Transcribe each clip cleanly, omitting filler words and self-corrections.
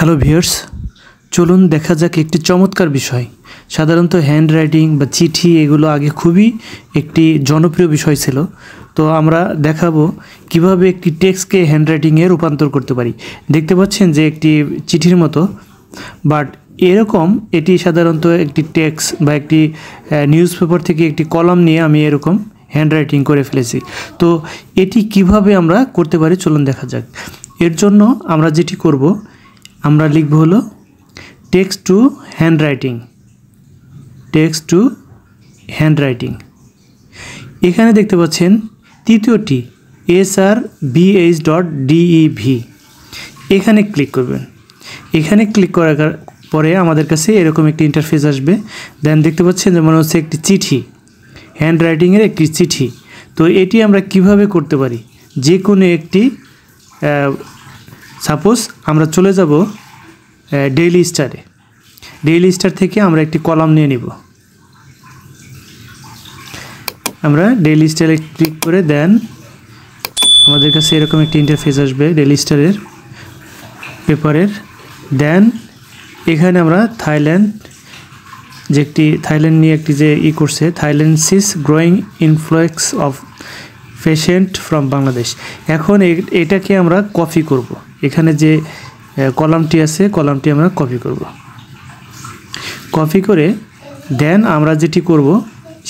Hello viewers, চলুন দেখা যাক একটি চমৎকার বিষয়। সাধারণত হ্যান্ড রাইটিং বা চিঠি এগুলো আগে খুবই একটি জনপ্রিয় বিষয় ছিল। তো আমরা দেখাবো কিভাবে একটি টেক্সটকে হ্যান্ড রাইটিংয়ে রূপান্তর করতে পারি। দেখতে পাচ্ছেন যে একটি চিঠির মতো, বাট এরকম এটি সাধারণত একটি টেক্সট বা একটি নিউজ পেপার থেকে একটি কলাম নিয়ে আমি এরকম হ্যান্ড রাইটিং করে ফেলেছি। তো এটি কিভাবে আমরা করতে পারি চলুন দেখা যাক। এর জন্য আমরা যেটি করব, আমরা লিখব হলো text to hand writing. Text to hand writing, এখানে দেখতে পাচ্ছেন তৃতীয়টি srbh.dev, এখানে ক্লিক করবেন। এখানে ক্লিক করার পরে আমাদের কাছে এরকম একটি ইন্টারফেস আসবে। দেন দেখতে পাচ্ছেন যে মনে হচ্ছে একটি চিঠি, হ্যান্ড রাইটিংয়ের একটি চিঠি। তো এটি আমরা কিভাবে করতে পারি, যে কোনো একটি সাপোজ আমরা চলে যাব ডেইলি স্টারে। ডেইলি স্টার থেকে আমরা একটি কলাম নিয়ে নিব। আমরা ডেইলি স্টারে ক্লিক করে দেন আমাদের কাছে এরকম একটি ইন্টারফেস আসবে ডেইলি স্টারের পেপারের। দেন এখানে আমরা থাইল্যান্ড নিয়ে একটি যে করছে, Thailand sees growing influence of patient from Bangladesh. এখন এটাকে আমরা কপি করব। এখানে যে কলামটি আছে, কলামটি আমরা কপি করব। কপি করে দেন আমরা যেটি করব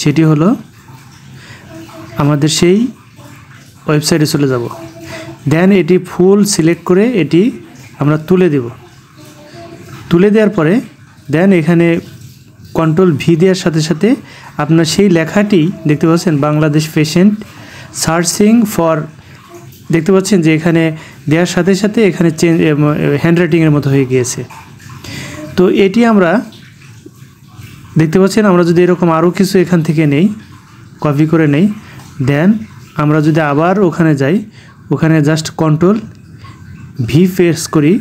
সেটি হলো আমাদের সেই ওয়েবসাইটে চলে যাব। দেন এটি ফুল সিলেক্ট করে এটি আমরা তুলে দেব। তুলে দেওয়ার পরে দেন এখানে কন্ট্রোল V দেওয়ার সাথে সাথে আপনার সেই লেখাটি দেখতে পাচ্ছেন, বাংলাদেশ পেশেন্ট সার্চিং ফর, দেখতে পাচ্ছেন যে এখানে দেওয়ার সাথে সাথে এখানে হ্যান্ড রাইটিংয়ের মতো হয়ে গিয়েছে। তো এটি আমরা দেখতে পাচ্ছেন, আমরা যদি এরকম আরও কিছু এখান থেকে নেই, কপি করে নেই, দেন আমরা যদি আবার ওখানে যাই, ওখানে জাস্ট কন্ট্রোল V প্রেস করি,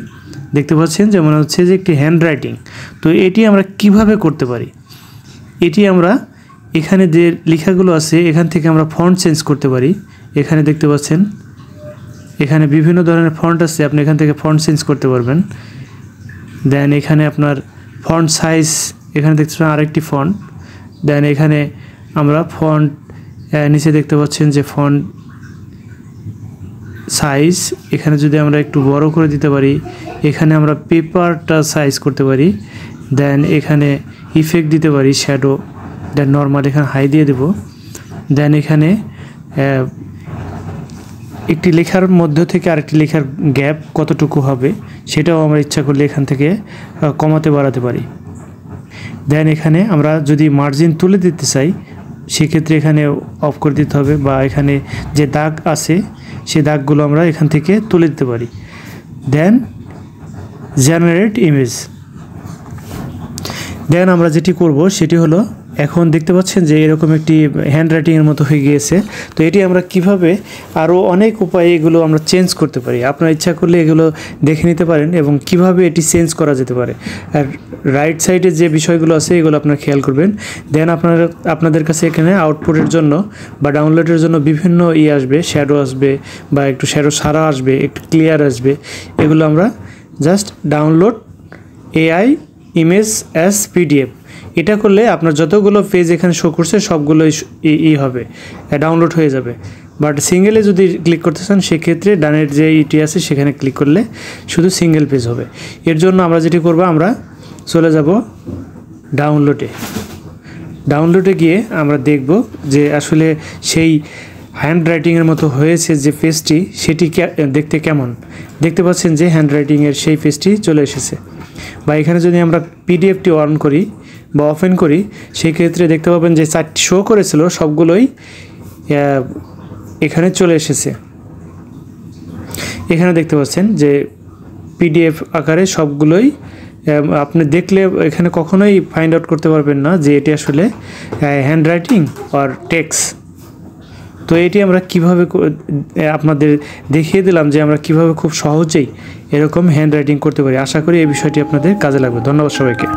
দেখতে পাচ্ছেন যে মনে হচ্ছে যে একটি হ্যান্ড রাইটিং। তো এটি আমরা কিভাবে করতে পারি, এটি আমরা এখানে যে লেখাগুলো আছে এখান থেকে আমরা ফন্ট চেঞ্জ করতে পারি। এখানে দেখতে পাচ্ছেন এখানে বিভিন্ন ধরনের ফন্ট আছে, আপনি এখান থেকে ফন্ট চেঞ্জ করতে পারবেন। দেন এখানে আপনার ফন্ট সাইজ, এখানে দেখতে পাচ্ছেন আরেকটি ফন্ট। দেন এখানে আমরা ফন্ট নিচে দেখতে পাচ্ছেন যে ফন্ট সাইজ, এখানে যদি আমরা একটু বড় করে দিতে পারি, এখানে আমরা পেপারটা সাইজ করতে পারি। দেন এখানে ইফেক্ট দিতে পারি, শ্যাডো। দেন নর্মাল এখানে হাই দিয়ে দেব। দেন এখানে একটি লেখার মধ্য থেকে আরেকটি লেখার গ্যাপ কতটুকু হবে সেটাও আমরা ইচ্ছা করলে এখান থেকে কমাতে বাড়াতে পারি। দেন এখানে আমরা যদি মার্জিন তুলে দিতে চাই সেক্ষেত্রে এখানে অফ করে দিতে হবে, বা এখানে যে দাগ আছে সেই দাগগুলো আমরা এখান থেকে তুলে দিতে পারি। দেন জেনারেট ইমেজ। দেন আমরা যেটি করব সেটি হলো, এখন দেখতে পাচ্ছেন যে এরকম একটি হ্যান্ড রাইটিংয়ের মতো হয়ে গিয়েছে। তো এটি আমরা কিভাবে আরও অনেক উপায়ে এগুলো আমরা চেঞ্জ করতে পারি, আপনার ইচ্ছা করলে এগুলো দেখে নিতে পারেন এবং কিভাবে এটি চেঞ্জ করা যেতে পারে। আর রাইট সাইডে যে বিষয়গুলো আছে এগুলো আপনারা খেয়াল করবেন। দেন আপনাদের কাছে এখানে আউটপুটের জন্য বা ডাউনলোডের জন্য বিভিন্ন আসবে, শ্যাডো আসবে, বা একটু শ্যাডো সারা আসবে, একটু ক্লিয়ার আসবে। এগুলো আমরা just download AI image as PDF, এটা করলে আপনার যতগুলো পেজ এখানে শো করছে সবগুলোই হবে, ডাউনলোড হয়ে যাবে। বাট সিঙ্গেলে যদি ক্লিক করতে চান সেক্ষেত্রে ডানের যে আছে সেখানে ক্লিক করলে শুধু সিঙ্গেল পেজ হবে। এর জন্য আমরা যেটি করব, আমরা চলে যাব ডাউনলোডে। ডাউনলোডে গিয়ে আমরা দেখব যে আসলে সেই হ্যান্ড রাইটিংয়ের মতো হয়েছে যে পেজটি, সেটি দেখতে কেমন। দেখতে পাচ্ছেন যে হ্যান্ড রাইটিংয়ের সেই পেজটি চলে এসেছে। বা এখানে যদি আমরা PDFটি অন করি বা ওপেন করি সেই ক্ষেত্রে দেখতে পাবেন যে 4টি শো করেছিল সবগুলোই এখানে চলে এসেছে। এখানে দেখতে পাচ্ছেন যে PDF আকারে সবগুলোই আপনি দেখলে এখানে কখনোই ফাইন্ড আউট করতে পারবেন না যে এটি আসলে হ্যান্ড রাইটিং আর টেক্সট। তো এটি আমরা কিভাবে আপনাদের দেখিয়ে দিলাম যে আমরা কিভাবে খুব সহজেই এরকম হ্যান্ড রাইটিং করতে পারি। আশা করি এই বিষয়টি আপনাদের কাজে লাগবে। ধন্যবাদ সবাইকে।